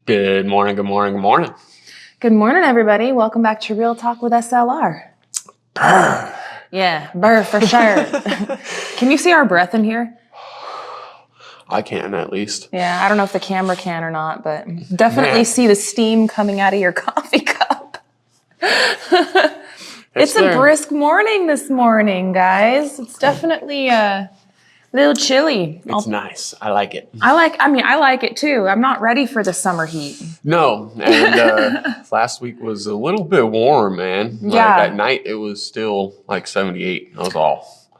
Good morning, good morning, good morning. Good morning, everybody. Welcome back to Real Talk with SLR. Brr. Yeah, burr for sure. Can you see our breath in here? I can, at least. Yeah, I don't know if the camera can or not, but definitely see the steam coming out of your coffee cup. It's a brisk morning this morning, guys. It's definitely a little chilly. It's nice. I like it. I like it too. I'm not ready for the summer heat. No, and last week was a little bit warm, man. Yeah. Like at night, it was still like 78. I was all,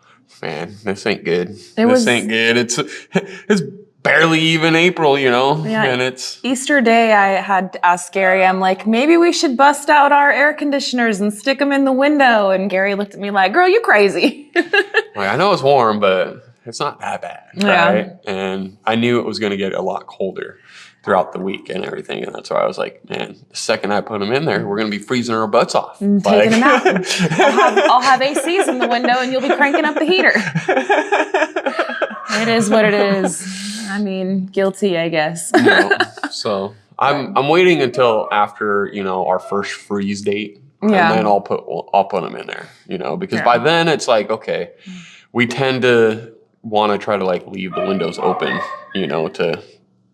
man, this ain't good. This ain't good. It's barely even April, you know? Yeah. And it's Easter Day, I had asked Gary, I'm like, maybe we should bust out our air conditioners and stick them in the window. And Gary looked at me like, girl, you crazy. like, I know it's warm, but it's not that bad, right? Yeah. And I knew it was going to get a lot colder throughout the week and everything. And that's why I was like, man, the second I put them in there, we're going to be freezing our butts off. Taking them out. I'll have ACs in the window and you'll be cranking up the heater. It is what it is. I mean, guilty, I guess. So I'm waiting until after, our first freeze date. Yeah. And then I'll put them in there, because by then it's like, okay, we tend to want to try to like leave the windows open, to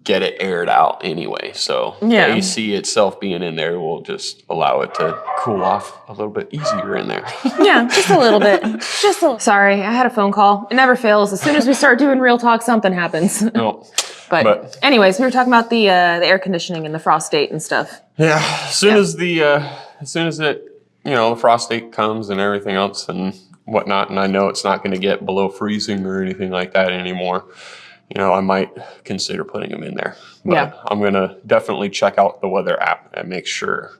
get it aired out anyway. So the AC itself being in there will just allow it to cool off a little bit easier in there. Yeah, just a little bit. Sorry, I had a phone call. It never fails. As soon as we start doing real talk, something happens. No. But anyways, we were talking about the air conditioning and the frost date and stuff. Yeah, as soon as it, the frost date comes and everything else and whatnot, and I know it's not going to get below freezing or anything like that anymore, I might consider putting them in there. But I'm going to definitely check out the weather app and make sure.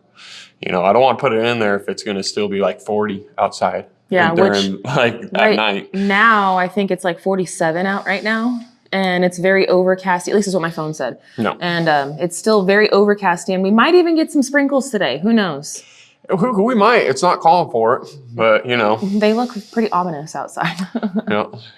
I don't want to put it in there if it's going to still be like 40 outside. Yeah, during at night. Now, I think it's like 47 out right now. And it's very overcast. At least is what my phone said. No. And it's still very overcasty. And we might even get some sprinkles today. Who knows? We might. It's not calling for it, but They look pretty ominous outside.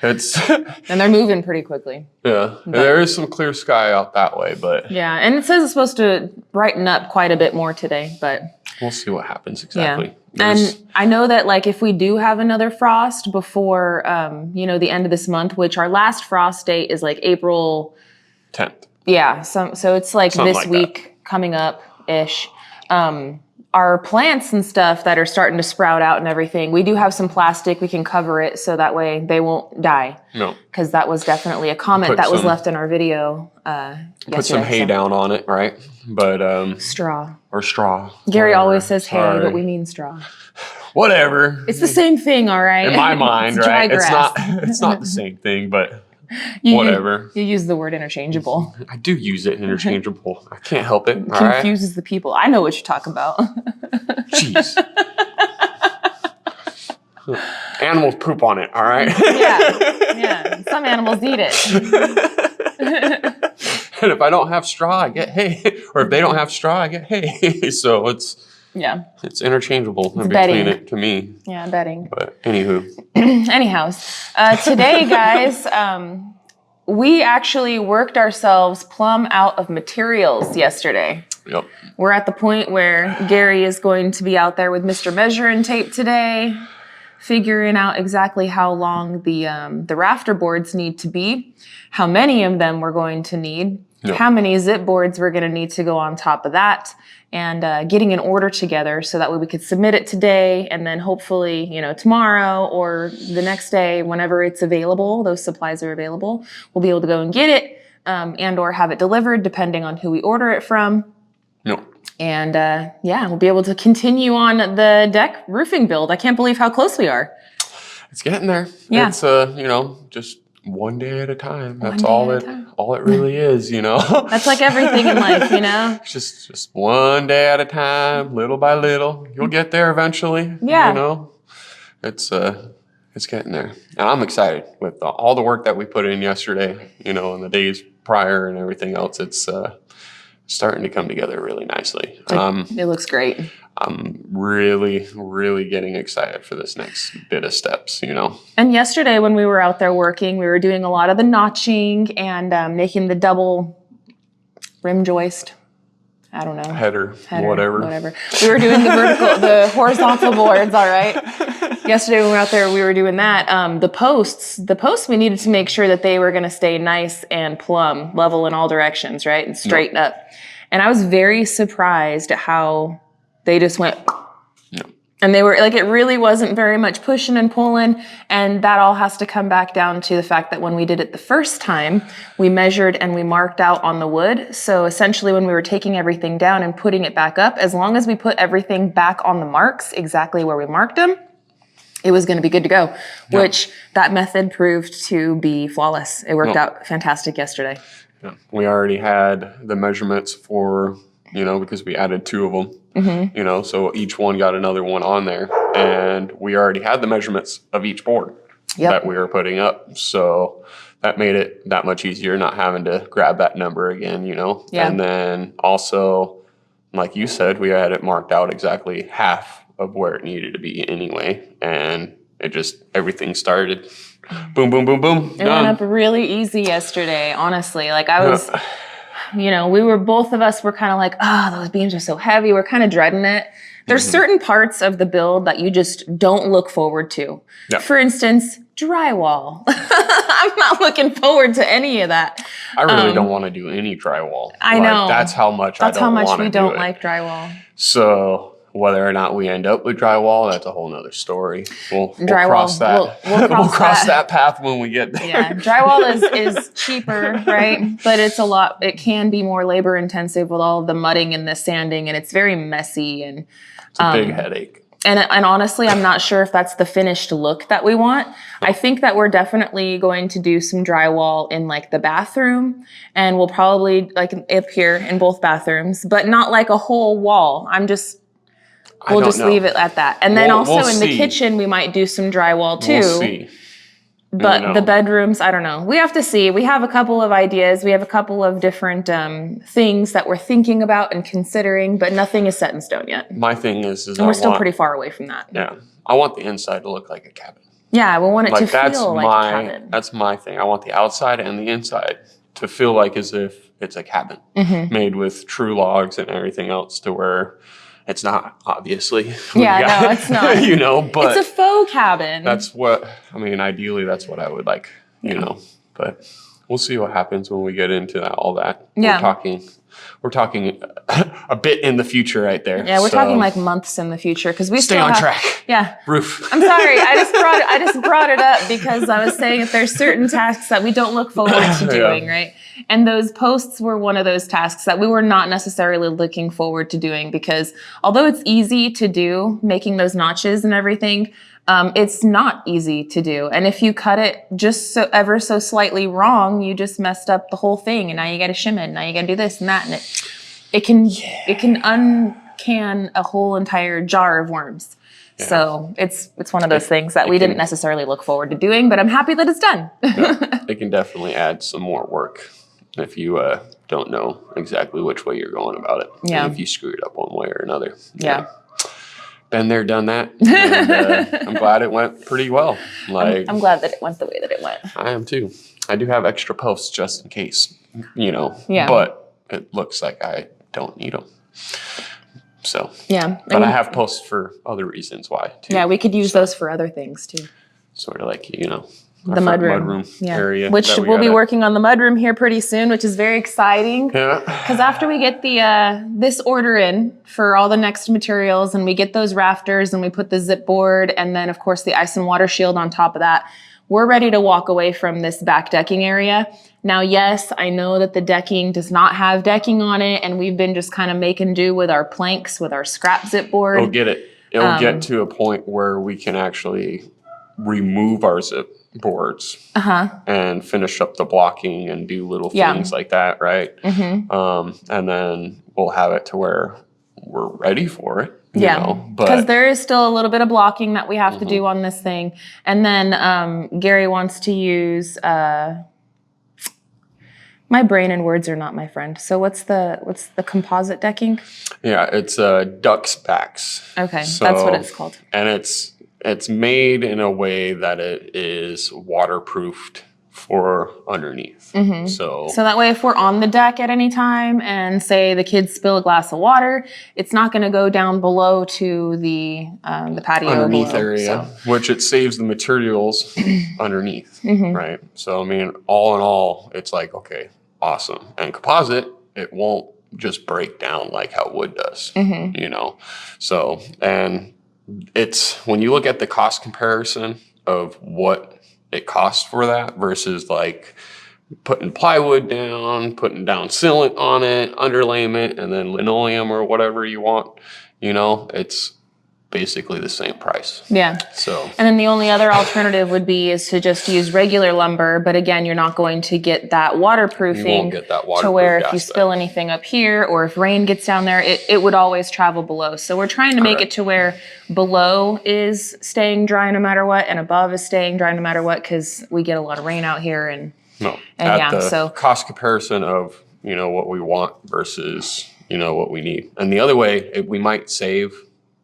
It's and they're moving pretty quickly. Yeah, there is some clear sky out that way, but yeah, and it says it's supposed to brighten up quite a bit more today, but we'll see what happens exactly. Yeah. And I know that like if we do have another frost before the end of this month, which our last frost date is like April 10th. Yeah, so it's like something this week coming up ish. Our plants and stuff that are starting to sprout out and everything, we do have some plastic. We can cover it so that way they won't die. No. Because that was definitely a comment that was left in our video Put some hay down on it, right? But straw. Or straw. Gary always says hay, but we mean straw. Whatever. It's the same thing, all right? In my mind, it's right? Grass. It's not the same thing, but whatever. You use the word interchangeable. I do use it interchangeable. I can't help it. It confuses the people. I know what you're talking about. Jeez. Animals poop on it, all right? Yeah. Some animals eat it. And if I don't have straw, I get hay. Or if they don't have straw, I get hay. So it's interchangeable between it to me. Yeah, betting. But anywho. Anyhow, today, guys, we actually worked ourselves plumb out of materials yesterday. Yep. We're at the point where Gary is going to be out there with Mr. Measuring Tape today, figuring out exactly how long the rafter boards need to be, how many of them we're going to need, how many zip boards we're going to need to go on top of that, and getting an order together so that way we could submit it today, and then hopefully, tomorrow or the next day, whenever it's available, those supplies are available, we'll be able to go and get it and or have it delivered depending on who we order it from. And we'll be able to continue on the deck roofing build. I can't believe how close we are. It's getting there. Yeah. It's just one day at a time. That's all it really is, That's like everything in life, Just one day at a time, little by little. You'll get there eventually. Yeah. It's getting there. And I'm excited with all the work that we put in yesterday, and the days prior and everything else. It's starting to come together really nicely. It looks great. I'm really, really getting excited for this next bit of steps, And yesterday when we were out there working, we were doing a lot of the notching and making the double rim joist. I don't know. Header, whatever. We were doing the horizontal boards, all right. Yesterday when we were out there, we were doing that. The posts, we needed to make sure that they were going to stay nice and plumb, level in all directions, right? And straighten up. And I was very surprised at how they just went... And they were like, it really wasn't very much pushing and pulling. And that all has to come back down to the fact that when we did it the first time, we measured and we marked out on the wood. So essentially when we were taking everything down and putting it back up, as long as we put everything back on the marks exactly where we marked them, it was going to be good to go, which that method proved to be flawless. It worked out fantastic yesterday. Yeah. We already had the measurements for, because we added 2 of them. So each one got another one on there, and we already had the measurements of each board that we were putting up. So that made it that much easier, not having to grab that number again, And then also, like you said, we had it marked out exactly half of where it needed to be anyway. And everything started. Boom, boom, boom, boom. It went up really easy yesterday, honestly. Like I was... both of us were kind of like, those beams are so heavy. We're kind of dreading it. There's certain parts of the build that you just don't look forward to. Yeah. For instance, drywall. I'm not looking forward to any of that. I really don't want to do any drywall. I know. That's how much I don't want to do it. That's how much we don't like drywall. So whether or not we end up with drywall, that's a whole nother story. We'll cross that. We'll cross that path when we get there. Yeah, drywall is cheaper, right? But it can be more labor intensive with all of the mudding and the sanding, and it's very messy and it's a big headache. And honestly, I'm not sure if that's the finished look that we want. I think that we're definitely going to do some drywall in like the bathroom, and we'll probably like up here in both bathrooms, but not like a whole wall. We'll just leave it at that. And then also in the kitchen, we might do some drywall too. We'll see. But the bedrooms, I don't know. We have to see. We have a couple of ideas. We have a couple of different things that we're thinking about and considering, but nothing is set in stone yet. My thing is and we're still pretty far away from that. Yeah. I want the inside to look like a cabin. Yeah, we want it to feel like a cabin. That's my thing. I want the outside and the inside to feel like as if it's a cabin made with true logs and everything else, to where... It's not, obviously. Yeah, no, it's not. But it's a faux cabin. Ideally, that's what I would like, But we'll see what happens when we get into all that. Yeah. We're talking a bit in the future right there. Yeah, we're talking like months in the future because we stay on track. Yeah. Roof. I'm sorry. I just brought it up because I was saying if there's certain tasks that we don't look forward to doing, right? And those posts were one of those tasks that we were not necessarily looking forward to doing, because although it's easy to do, making those notches and everything, it's not easy to do. And if you cut it just ever so slightly wrong, you just messed up the whole thing. And now you got to shim it. Now you got to do this and that. And it can uncan a whole entire jar of worms. Yeah. So it's one of those things that we didn't necessarily look forward to doing, but I'm happy that it's done. It can definitely add some more work if you don't know exactly which way you're going about it. Yeah. And if you screw it up one way or another. Yeah. Been there, done that. And I'm glad it went pretty well. I'm glad that it went the way that it went. I am too. I do have extra posts just in case, Yeah. But it looks like I don't need them. So. Yeah. But I have posts for other reasons why too. Yeah, we could use those for other things too. Sort of like, the mudroom area. Which we'll be working on the mudroom here pretty soon, which is very exciting. Yeah. Because after we get this order in for all the next materials, and we get those rafters, and we put the zip board, and then of course the ice and water shield on top of that, we're ready to walk away from this back decking area. Now, yes, I know that the decking does not have decking on it, and we've been just kind of making do with our planks, with our scrap zip board. It'll get to a point where we can actually remove our zip boards and finish up the blocking and do little things like that, right? Mm-hmm. And then we'll have it to where we're ready for it. Because there is still a little bit of blocking that we have to do on this thing. And then Gary wants to use my brain and words are not my friend. So what's the composite decking? Yeah, it's duck's backs. Okay, that's what it's called. And it's made in a way that it is waterproofed for underneath. So that way, if we're on the deck at any time and say the kids spill a glass of water, it's not going to go down below to the patio underneath below, area, which it saves the materials underneath, right? So, I mean, all in all, it's like, okay, awesome. And composite, it won't just break down like how wood does, you know? So, and it's, when you look at the cost comparison of what it costs for that versus like putting plywood down, putting down sealant on it, underlayment, and then linoleum or whatever you want, you know, it's basically the same price. Yeah. So, and then the only other alternative would be is to just use regular lumber, but again, you're not going to get that waterproofing. You won't get that waterproof to where if you aspect. spill anything up here or if rain gets down there, it would always travel below. So we're trying to make it to where below is staying dry no matter what and above is staying dry no matter what, because we get a lot of rain out here and the cost comparison of, you know, what we want versus, you know, what we need. And the other way, we might save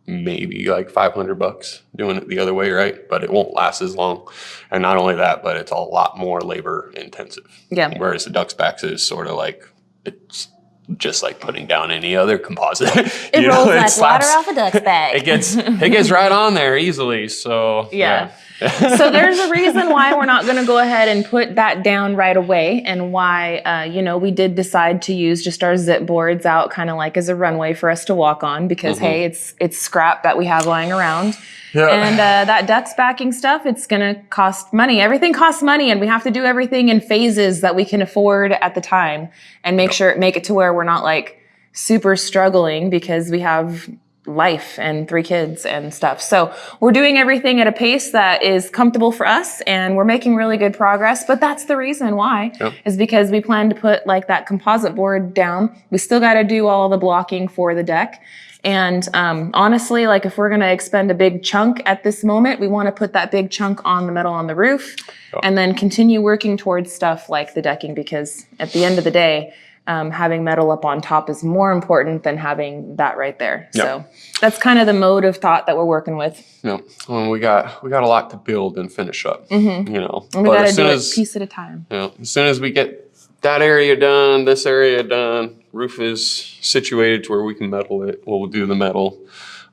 maybe like $500 doing it the other way, right? But it won't last as long. And not only that, but it's a lot more labor intensive. Yeah. Whereas the duck backs is sort of like, it's just like putting down any other composite. It rolls like water off a duck's back. It gets right on there easily. So yeah. So there's a reason why we're not going to go ahead and put that down right away, and why, you know, we did decide to use just our zip boards out kind of like as a runway for us to walk on because, hey, it's scrap that we have lying around. Yeah. And that ducks backing stuff, it's going to cost money. Everything costs money, and we have to do everything in phases that we can afford at the time and make it to where we're not like super struggling because we have life and 3 kids and stuff. So we're doing everything at a pace that is comfortable for us, and we're making really good progress. But that's the reason why is because we plan to put like that composite board down. We still got to do all the blocking for the deck. And honestly, like if we're going to expend a big chunk at this moment, we want to put that big chunk on the metal on the roof and then continue working towards stuff like the decking, because at the end of the day, having metal up on top is more important than having that right there. Yep. So that's kind of the mode of thought that we're working with. Yeah, well, we got a lot to build and finish up. You know, and we got to do it piece at a time. Yeah, as soon as we get that area done, this area done, roof is situated to where we can metal it. We'll do the metal.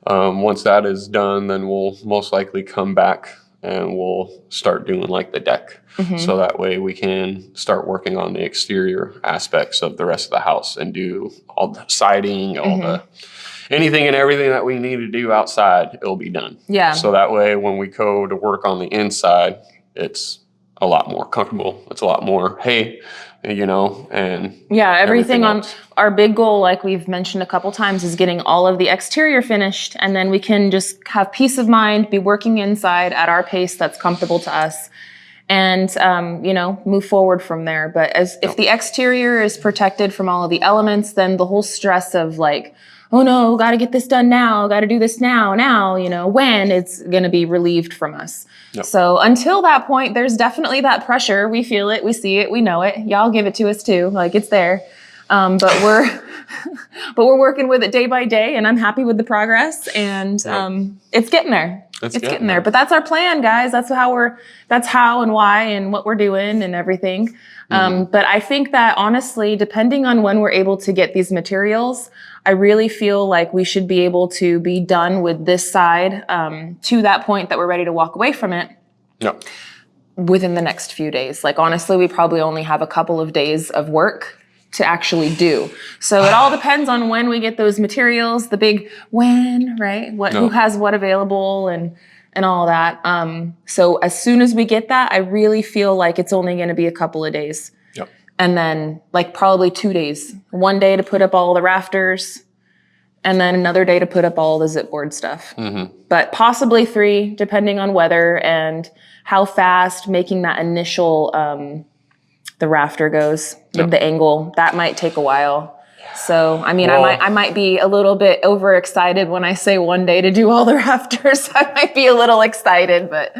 Once that is done, then we'll most likely come back and we'll start doing like the deck. So that way we can start working on the exterior aspects of the rest of the house and do all the siding, all the anything and everything that we need to do outside, it'll be done. Yeah. So that way when we go to work on the inside, it's a lot more comfortable. It's a lot more, hey, you know, and everything on our big goal, like we've mentioned a couple times, is getting all of the exterior finished, and then we can just have peace of mind, be working inside at our pace that's comfortable to us, and you know, move forward from there. But if the exterior is protected from all of the elements, then the whole stress of like, oh no, got to get this done now, got to do this now, you know, when it's going to be relieved from us. Yep. So until that point, there's definitely that pressure. We feel it, we see it, we know it. Y'all give it to us too, like it's there. But we're working with it day by day, and I'm happy with the progress. And it's getting there. It's getting there. But that's our plan, guys. That's how and why and what we're doing and everything. But I think that honestly, depending on when we're able to get these materials, I really feel like we should be able to be done with this side to that point that we're ready to walk away from it within the next few days. Like honestly, we probably only have a couple of days of work to actually do. So it all depends on when we get those materials, the big when, right? Who has what available and all that. So as soon as we get that, I really feel like it's only going to be a couple of days. And then like probably 2 days. One day to put up all the rafters, and then another day to put up all the zip board stuff. But possibly 3, depending on weather and how fast making that initial the rafter goes with the angle. That might take a while. So I mean, I might be a little bit overexcited when I say one day to do all the rafters. I might be a little excited, but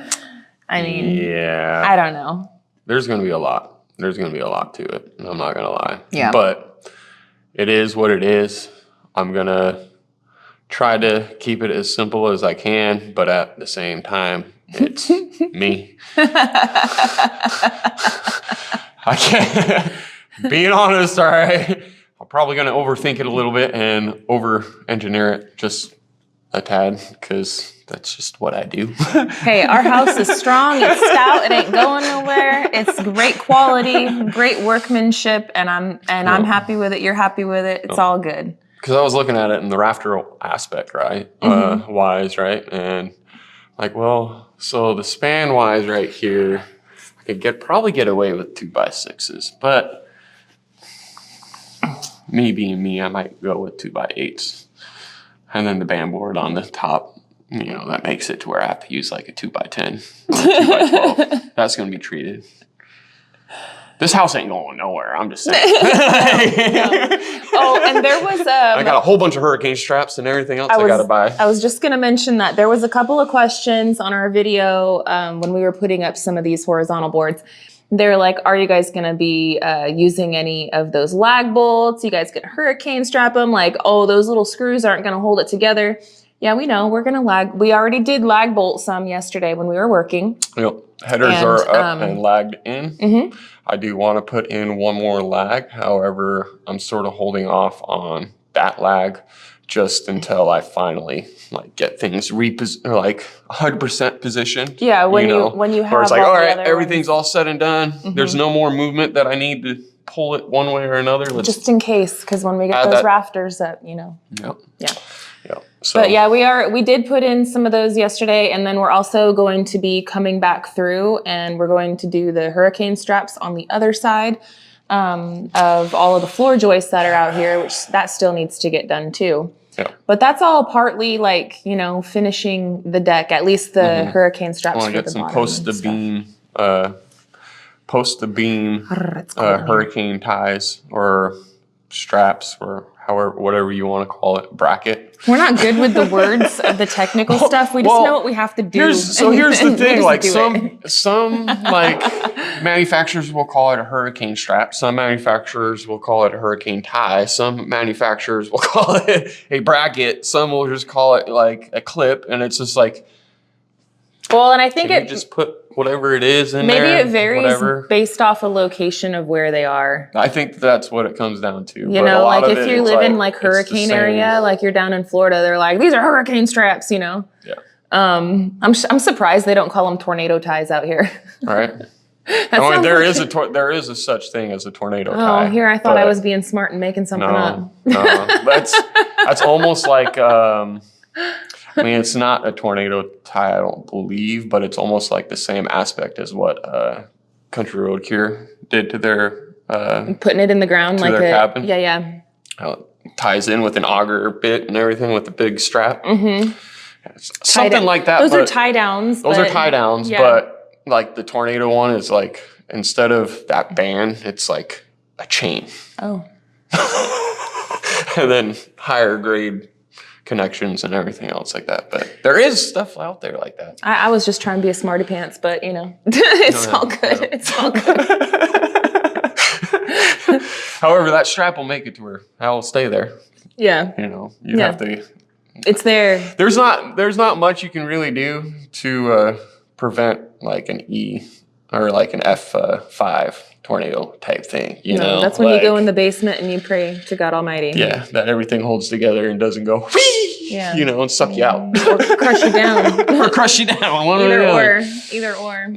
I mean, I don't know. There's going to be a lot. There's going to be a lot to it. I'm not going to lie. Yeah. But it is what it is. I'm going to try to keep it as simple as I can, but at the same time, It's me. I can't. Being honest, all right. I'm probably going to overthink it a little bit and over-engineer it just a tad because that's just what I do. Hey, our house is strong. It's stout. It ain't going nowhere. It's great quality, great workmanship, and I'm happy with it. You're happy with it. It's all good. Because I was looking at it in the rafter aspect, right? Wise, right? And like, well, so the span wise right here, I could probably get away with 2x6s, but me being me, I might go with 2x8s. And then the band board on the top, that makes it to where I have to use like a 2x10 or 2x12. That's going to be treated. This house ain't going nowhere. I'm just saying. No. Oh, and there was I got a whole bunch of hurricane straps and everything else I got to buy. I was just going to mention that there was a couple of questions on our video when we were putting up some of these horizontal boards. They're like, are you guys going to be using any of those lag bolts? You guys going to hurricane strap them? Like, oh, those little screws aren't going to hold it together. Yeah, we know. We're going to lag. We already did lag bolt some yesterday when we were working. Yep. Headers are up and lagged in. Mm-hmm. I do want to put in one more lag. However, I'm sort of holding off on that lag just until I finally get things 100% positioned. Yeah, when you have where it's like, all right, everything's all said and done. Mm-hmm. There's no more movement that I need to pull it one way or another. Just in case, because when we get those rafters up, Yep. Yeah. Yep. So, but yeah, we did put in some of those yesterday, and then we're also going to be coming back through, and we're going to do the hurricane straps on the other side of all of the floor joists that are out here, which that still needs to get done too. Yeah. But that's all partly finishing the deck, at least the hurricane straps. I want to get some post the beam hurricane ties or straps or whatever you want to call it, bracket. We're not good with the words of the technical stuff. We just know what we have to do. Here's the thing, some manufacturers will call it a hurricane strap. Some manufacturers will call it a hurricane tie. Some manufacturers will call it a bracket. Some will just call it like a clip, and it's just like, well, and I think you just put whatever it is in there. Maybe it varies based off a location of where they are. I think that's what it comes down to. If you live in hurricane area, like you're down in Florida, they're like, these are hurricane straps, Yeah. I'm surprised they don't call them tornado ties out here. Right. There is a such thing as a tornado tie. Oh, here I thought I was being smart and making something up. No, that's almost like. It's not a tornado tie, I don't believe, but it's almost like the same aspect as what Country Road Cure did to their putting it in the ground like their cabin. Yeah. How it ties in with an auger bit and everything with the big strap. Mm-hmm. Something like that. Those are tie downs. Those are tie downs, but like the tornado one is like instead of that band, it's like a chain. Oh. And then higher grade connections and everything else like that, but there is stuff out there like that. I was just trying to be a smarty pants, but it's all good. It's all good. However, that strap will make it to where I will stay there. Yeah. You have to. It's there. There's not much you can really do to prevent like an E or like an F5 tornado type thing. That's when you go in the basement and you pray to God Almighty. Yeah, that everything holds together and doesn't go whee, and suck you out. Or crush you down. Or crush you down. Either or.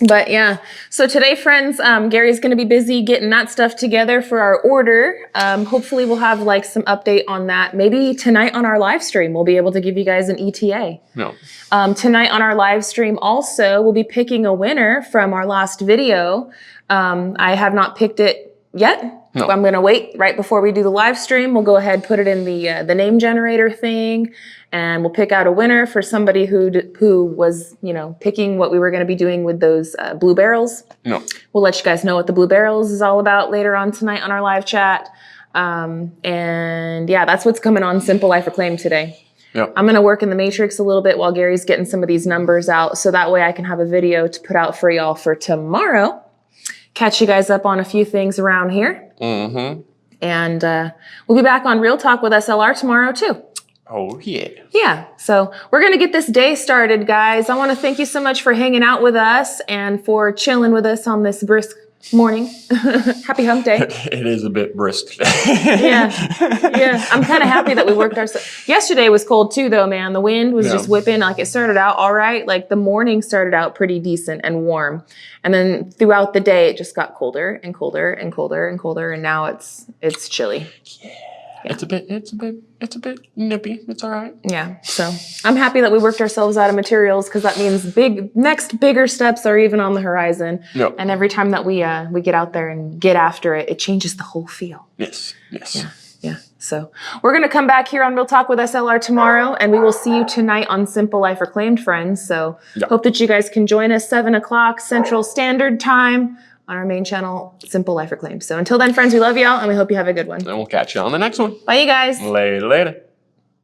But yeah, so today, friends, Gary's going to be busy getting that stuff together for our order. Hopefully we'll have some update on that. Maybe tonight on our live stream, we'll be able to give you guys an ETA. No. Tonight on our live stream also, we'll be picking a winner from our last video. I have not picked it yet. No. I'm going to wait right before we do the live stream. We'll go ahead, put it in the name generator thing, and we'll pick out a winner for somebody who was, picking what we were going to be doing with those blue barrels. No. We'll let you guys know what the blue barrels is all about later on tonight on our live chat. And yeah, that's what's coming on Simple Life Reclaimed today. Yep. I'm going to work in the matrix a little bit while Gary's getting some of these numbers out, so that way I can have a video to put out for y'all for tomorrow. Catch you guys up on a few things around here. Mm-hmm. And we'll be back on Real Talk with SLR tomorrow too. Oh, yeah. Yeah, so we're going to get this day started, guys. I want to thank you so much for hanging out with us and for chilling with us on this brisk morning. Happy hump day. It is a bit brisk. Yeah. I'm kind of happy that we worked ourselves. Yesterday was cold too, though, man. The wind was just whipping. Like, it started out all right. Like, the morning started out pretty decent and warm. And then throughout the day, it just got colder and colder and colder and colder. And now it's chilly. Yeah. It's a bit nippy. It's all right. Yeah. So I'm happy that we worked ourselves out of materials, because that means bigger steps are even on the horizon. Yep. And every time that we get out there and get after it, it changes the whole feel. Yes. Yeah. So we're going to come back here on Real Talk with SLR tomorrow, and we will see you tonight on Simple Life Reclaimed, friends. So hope that you guys can join us 7 o'clock Central Standard Time on our main channel, Simple Life Reclaimed. So until then, friends, we love y'all, and we hope you have a good one. And we'll catch you on the next one. Bye, you guys. Later.